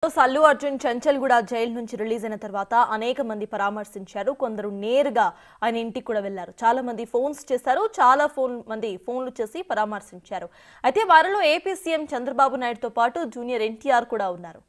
Allu Arjun Chanchalguda jail నుంచి release అయిన తర్వాత అనేక మంది పరామర్శించారు. కొందరు నేరుగా ఆయన ఇంటికి కూడా వెళ్లారు. చాలా మంది ఫోన్స్ చేశారు. చాలా మంది ఫోన్లు చేసి పరామర్శించారు. అయితే వారిలో ఏపీ సీఎం చంద్రబాబు నాయుడుతో పాటు జూనియర్ ఎన్టీఆర్ కూడా ఉన్నారు.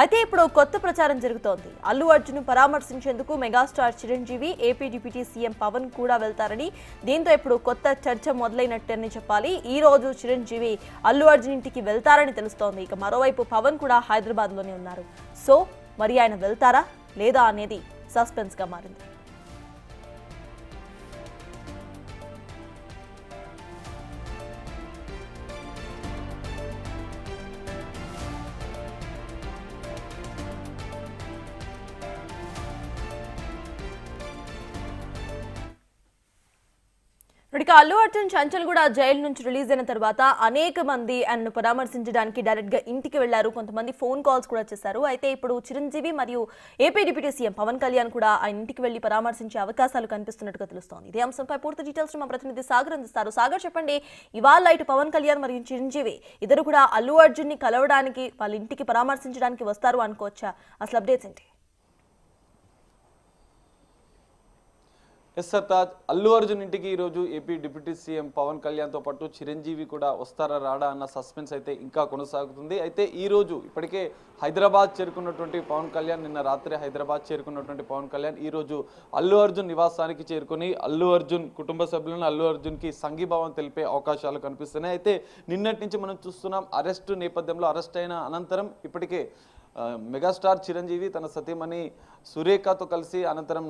అయితే ఇప్పుడు కొత్త ప్రచారం జరుగుతోంది. అల్లు అర్జున్ పరామర్శించేందుకు megastar Chiranjeevi, AP deputy CM Pawan కూడా వెళ్తారని, దీంతో ఇప్పుడు కొత్త చర్చ మొదలైనట్టని చెప్పాలి. ఈ రోజు చిరంజీవి అల్లు అర్జున్ ఇంటికి వెళ్తారని తెలుస్తోంది. ఇక మరోవైపు పవన్ కూడా హైదరాబాద్ లోనే ఉన్నారు. సో మరి ఆయన వెళ్తారా లేదా అనేది సస్పెన్స్ గా మారింది. అల్లు అర్జున్ చంచల్గూడ జైలు నుంచి రిలీజ్ అయిన తర్వాత అనేక మంది ఆయనను పరామర్శించడానికి డైరెక్ట్ గా ఇంటికి వెళ్లారు. కొంతమంది ఫోన్ కాల్స్ కూడా చేశారు. అయితే ఇప్పుడు చిరంజీవి మరియు AP deputy CM Pawan Kalyan కూడా ఆయన ఇంటికి వెళ్లి పరామర్శించే అవకాశాలు కనిపిస్తున్నట్టుగా తెలుస్తోంది. ఇదే అంశంపై పూర్తి డీటెయిల్స్ మా ప్రతినిధి సాగర్ అందిస్తారు. సాగర్, చెప్పండి, ఇవాళ ఇటు పవన్ కళ్యాణ్ మరియు చిరంజీవి ఇద్దరు కూడా అల్లు అర్జున్ ని కలవడానికి, వాళ్ళ ఇంటికి పరామర్శించడానికి వస్తారు అనుకోవచ్చా? అసలు అప్డేట్స్ ఏంటి? తాజ్, అల్లు అర్జున్ ఇంటికి ఈరోజు ఏపీ డిప్యూటీ సీఎం పవన్ కళ్యాణ్తో పాటు చిరంజీవి కూడా వస్తారా రాడా అన్న సస్పెన్స్ అయితే ఇంకా కొనసాగుతుంది. అయితే ఈరోజు ఇప్పటికే హైదరాబాద్ చేరుకున్నటువంటి పవన్ కళ్యాణ్, నిన్న రాత్రి హైదరాబాద్ చేరుకున్నటువంటి పవన్ కళ్యాణ్ ఈరోజు అల్లు అర్జున్ నివాసానికి చేరుకుని అల్లు అర్జున్ కుటుంబ సభ్యులను అల్లు అర్జున్కి సంఘీభావం తెలిపే అవకాశాలు కనిపిస్తున్నాయి. అయితే నిన్నటి నుంచి మనం చూస్తున్నాం, అరెస్టు నేపథ్యంలో అరెస్ట్ అయిన అనంతరం ఇప్పటికే మెగాస్టార్ చిరంజీవి తన సతీమణి సురేఖతో కలిసి అనంతరం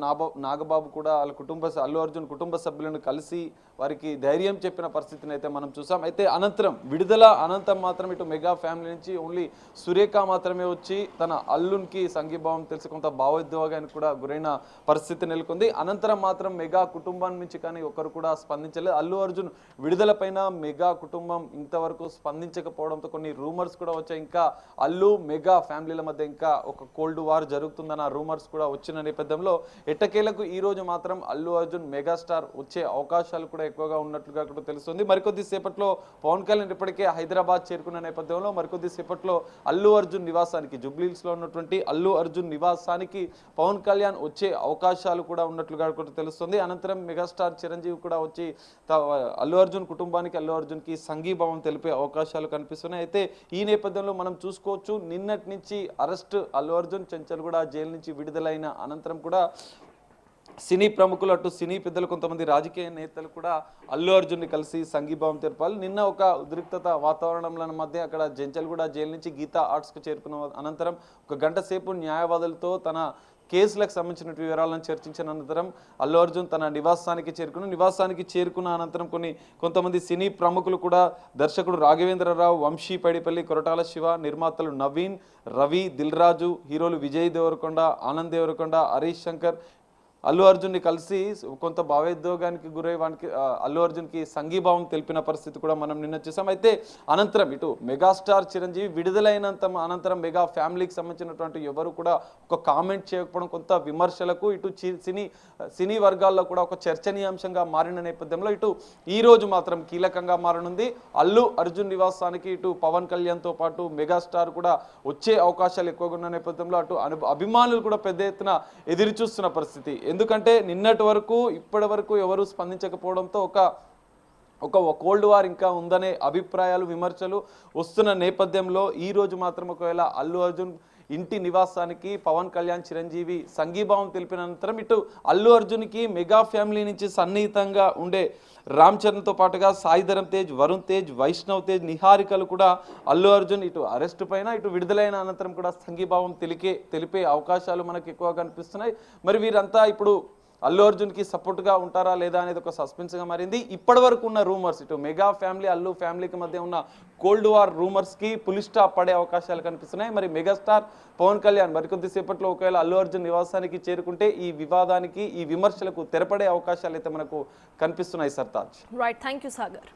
నాగబాబు కూడా వాళ్ళ అల్లు అర్జున్ కుటుంబ సభ్యులను కలిసి వారికి ధైర్యం చెప్పిన పరిస్థితిని అయితే మనం చూసాం. అయితే అనంతరం విడుదల అనంతరం మాత్రం ఇటు మెగా ఫ్యామిలీ నుంచి ఓన్లీ సురేఖ మాత్రమే వచ్చి తన అల్లునికి సంఘీభావం తెలిసి కొంత భావోద్వేగానికి కూడా గురైన పరిస్థితి నెలకొంది. అనంతరం మాత్రం మెగా కుటుంబం నుంచి కానీ ఒకరు కూడా స్పందించలేదు. అల్లు అర్జున్ విడుదల పైన మెగా కుటుంబం ఇంతవరకు స్పందించకపోవడంతో కొన్ని రూమర్స్ కూడా వచ్చాయి. ఇంకా అల్లు మెగా ఫ్యామిలీల మధ్య ఇంకా ఒక కోల్డ్ వార్ జరుగుతుందన్న రూమర్స్ కూడా వచ్చిన నేపథ్యంలో ఎట్టకేలకు ఈ రోజు మాత్రం అల్లు అర్జున్ మెగాస్టార్ వచ్చే అవకాశాలు కూడా ఎక్కువగా ఉన్నట్లుగా కూడా తెలుస్తుంది. మరికొద్ది సేపట్లో పవన్ కళ్యాణ్ ఇప్పటికే హైదరాబాద్ చేరుకున్న నేపథ్యంలో మరికొద్ది సేపట్లో అల్లు అర్జున్ నివాసానికి, జూబ్లీహిల్స్ లో ఉన్నటువంటి అల్లు అర్జున్ నివాసానికి పవన్ కళ్యాణ్ వచ్చే అవకాశాలు కూడా ఉన్నట్లుగా కూడా తెలుస్తుంది. అనంతరం మెగాస్టార్ చిరంజీవి కూడా వచ్చి అల్లు అర్జున్ కుటుంబానికి, అల్లు అర్జున్కి సంఘీభావం తెలిపే అవకాశాలు కనిపిస్తున్నాయి. అయితే ఈ నేపథ్యంలో మనం చూసుకోవచ్చు, నిన్నటి నుంచి అరెస్ట్ అల్లు అర్జున్ చంచల్గూడ జైలు నుంచి విడుదలైన అనంతరం కూడా సినీ ప్రముఖులు, అటు సినీ పెద్దలు, కొంతమంది రాజకీయ నేతలు కూడా అల్లు అర్జున్ని కలిసి సంఘీభావం తెలపాలి. నిన్న ఒక ఉద్రిక్తత వాతావరణంలో మధ్య అక్కడ చంచల్గూడ జైలు నుంచి గీతా ఆర్ట్స్కి చేరుకున్న అనంతరం ఒక గంట సేపు న్యాయవాదులతో తన కేసులకు సంబంధించిన వివరాలను చర్చించిన అనంతరం అల్లు అర్జున్ తన నివాసానికి చేరుకున్న అనంతరం కొంతమంది సినీ ప్రముఖులు కూడా, దర్శకుడు రాఘవేంద్రరావు, వంశీ పైడిపల్లి, కొరటాల శివ, నిర్మాతలు నవీన్, రవి, దిల్ రాజు, హీరోలు విజయ్ దేవరకొండ, ఆనంద్ దేవరకొండ, హరీష్ శంకర్ అల్లు అర్జున్ని కలిసి కొంత భావోద్వేగానికి గురై వానికి అల్లు అర్జున్కి సంఘీభావం తెలిపిన పరిస్థితి కూడా మనం నిన్న చూసాం. అయితే అనంతరం ఇటు మెగాస్టార్ చిరంజీవి విడుదలైనంత అనంతరం మెగా ఫ్యామిలీకి సంబంధించినటువంటి ఎవరు కూడా ఒక కామెంట్ చేయకపోవడం కొంత విమర్శలకు, ఇటు సినీ వర్గాల్లో కూడా ఒక చర్చనీయాంశంగా మారిన నేపథ్యంలో ఇటు ఈ రోజు మాత్రం కీలకంగా మారనుంది. అల్లు అర్జున్ నివాసానికి ఇటు పవన్ కళ్యాణ్తో పాటు మెగాస్టార్ కూడా వచ్చే అవకాశాలు ఎక్కువగా ఉన్న నేపథ్యంలో అటు అభిమానులు కూడా పెద్ద ఎత్తున ఎదురు చూస్తున్న పరిస్థితి. ఎందుకంటే నిన్నటి వరకు ఇప్పటి వరకు ఎవరు స్పందించకపోవడంతో ఒక కోల్డ్ వార్ ఇంకా ఉందనే అభిప్రాయాలు, విమర్శలు వస్తున్న నేపథ్యంలో ఈ రోజు మాత్రం ఒకవేళ అల్లు అర్జున్ ఇంటి నివాసానికి పవన్ కళ్యాణ్, చిరంజీవి సంఘీభావం తెలిపిన అనంతరం ఇటు అల్లు అర్జున్కి మెగా ఫ్యామిలీ నుంచి సన్నిహితంగా ఉండే రామ్ చరణ్తో పాటుగా సాయిధరం తేజ్, వరుణ్ తేజ్, వైష్ణవ్ తేజ్, నిహారికలు కూడా అల్లు అర్జున్ ఇటు అరెస్టు పైన ఇటు విడుదలైన అనంతరం కూడా సంఘీభావం తెలిపే అవకాశాలు మనకు ఎక్కువ కనిపిస్తున్నాయి. మరి వీరంతా ఇప్పుడు అల్లు అర్జున్కి సపోర్ట్గా ఉంటారా లేదా అనేది ఒక సస్పెన్స్గా మారింది. ఇప్పటి వరకు ఉన్న రూమర్స్, ఇటు మెగా ఫ్యామిలీ, అల్లు ఫ్యామిలీకి మధ్య ఉన్న కోల్డ్ వార్ రూమర్స్కి పులి స్టాప్ పడే అవకాశాలు కనిపిస్తున్నాయి. మరి మెగాస్టార్ పవన్ కళ్యాణ్ మరికొద్దిసేపట్లో ఒకవేళ అల్లు అర్జున్ నివాసానికి చేరుకుంటే ఈ వివాదానికి, ఈ విమర్శలకు తెరపడే అవకాశాలు అయితే మనకు కనిపిస్తున్నాయి. Sartaj, right, thank you Sagar.